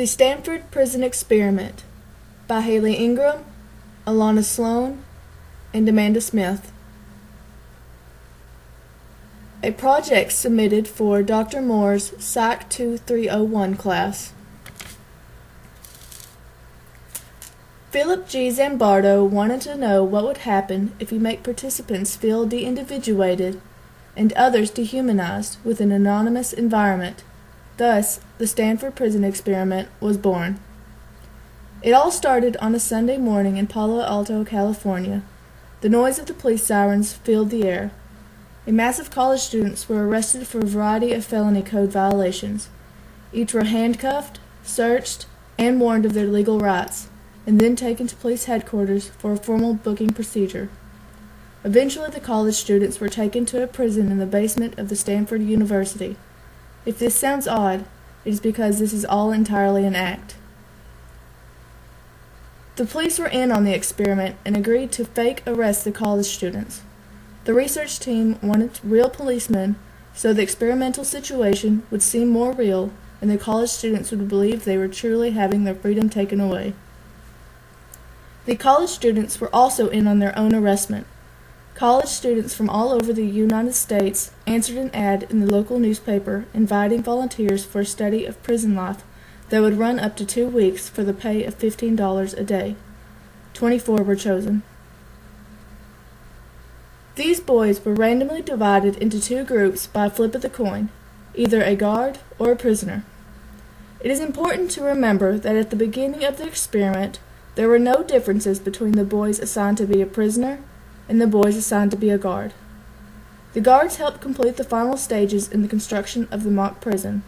The Stanford Prison Experiment by Haley Ingram, Alana Sloan, and Amanda Smith. A project submitted for Dr. Moore's Psyc 2301 class. Philip G. Zambardo wanted to know what would happen if you make participants feel de-individuated and others dehumanized with an anonymous environment. Thus, the Stanford Prison Experiment was born. It all started on a Sunday morning in Palo Alto, California. The noise of the police sirens filled the air. A mass of college students were arrested for a variety of felony code violations. Each were handcuffed, searched, and warned of their legal rights, and then taken to police headquarters for a formal booking procedure. Eventually, the college students were taken to a prison in the basement of the Stanford University. If this sounds odd, it is because this is all entirely an act. The police were in on the experiment and agreed to fake arrest the college students. The research team wanted real policemen so the experimental situation would seem more real and the college students would believe they were truly having their freedom taken away. The college students were also in on their own arrestment. College students from all over the United States answered an ad in the local newspaper inviting volunteers for a study of prison life that would run up to 2 weeks for the pay of $15 a day. 24 were chosen. These boys were randomly divided into 2 groups by a flip of the coin, either a guard or a prisoner. It is important to remember that at the beginning of the experiment, there were no differences between the boys assigned to be a prisoner and the boys assigned to be a guard. The guards helped complete the final stages in the construction of the mock prison.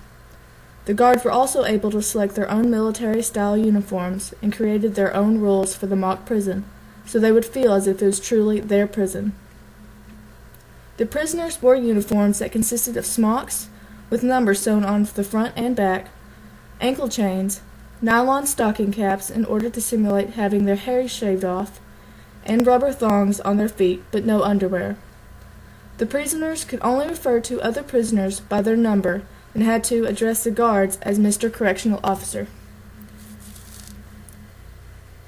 The guards were also able to select their own military-style uniforms and created their own rules for the mock prison, so they would feel as if it was truly their prison. The prisoners wore uniforms that consisted of smocks, with numbers sewn on the front and back, ankle chains, nylon stocking caps in order to simulate having their hair shaved off, and rubber thongs on their feet, but no underwear. The prisoners could only refer to other prisoners by their number and had to address the guards as Mr. Correctional Officer.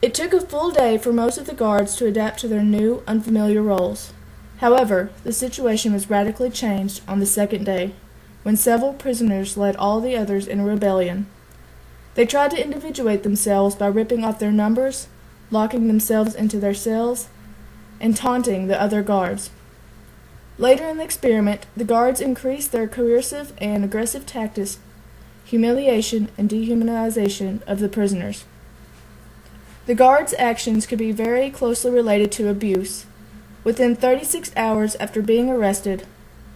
It took a full day for most of the guards to adapt to their new, unfamiliar roles. However, the situation was radically changed on the second day, when several prisoners led all the others in a rebellion. They tried to individuate themselves by ripping off their numbers, locking themselves into their cells, and taunting the other guards. Later in the experiment, the guards increased their coercive and aggressive tactics, humiliation and dehumanization of the prisoners. The guards' actions could be very closely related to abuse. Within 36 hours after being arrested,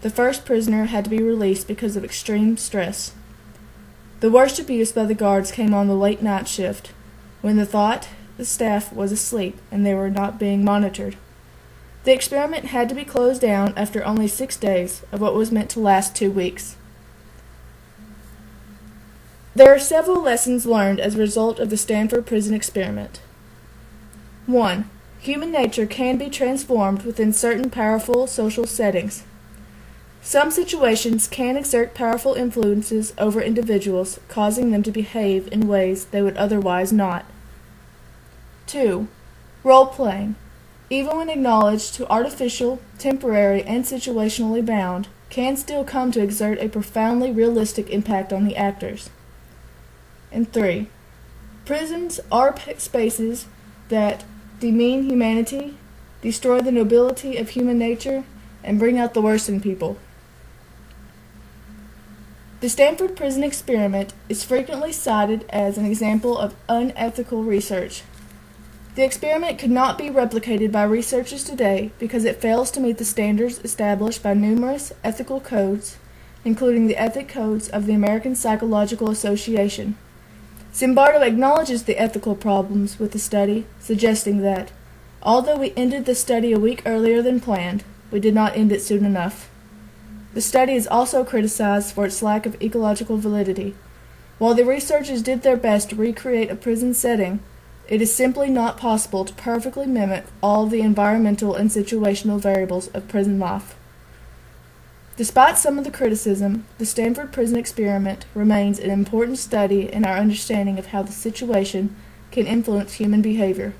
the first prisoner had to be released because of extreme stress. The worst abuse by the guards came on the late night shift, when the staff was asleep and they were not being monitored. The experiment had to be closed down after only 6 days of what was meant to last 2 weeks. There are several lessons learned as a result of the Stanford Prison Experiment. 1. Human nature can be transformed within certain powerful social settings. Some situations can exert powerful influences over individuals, causing them to behave in ways they would otherwise not. 2. Role-playing, even when acknowledged to artificial, temporary, and situationally bound, can still come to exert a profoundly realistic impact on the actors. And 3. Prisons are spaces that demean humanity, destroy the nobility of human nature, and bring out the worst in people. The Stanford Prison Experiment is frequently cited as an example of unethical research. The experiment could not be replicated by researchers today because it fails to meet the standards established by numerous ethical codes, including the ethic codes of the American Psychological Association. Zambardo acknowledges the ethical problems with the study, suggesting that, although we ended the study a week earlier than planned, we did not end it soon enough. The study is also criticized for its lack of ecological validity. While the researchers did their best to recreate a prison setting, it is simply not possible to perfectly mimic all of the environmental and situational variables of prison life. Despite some of the criticism, the Stanford prison experiment remains an important study in our understanding of how the situation can influence human behavior.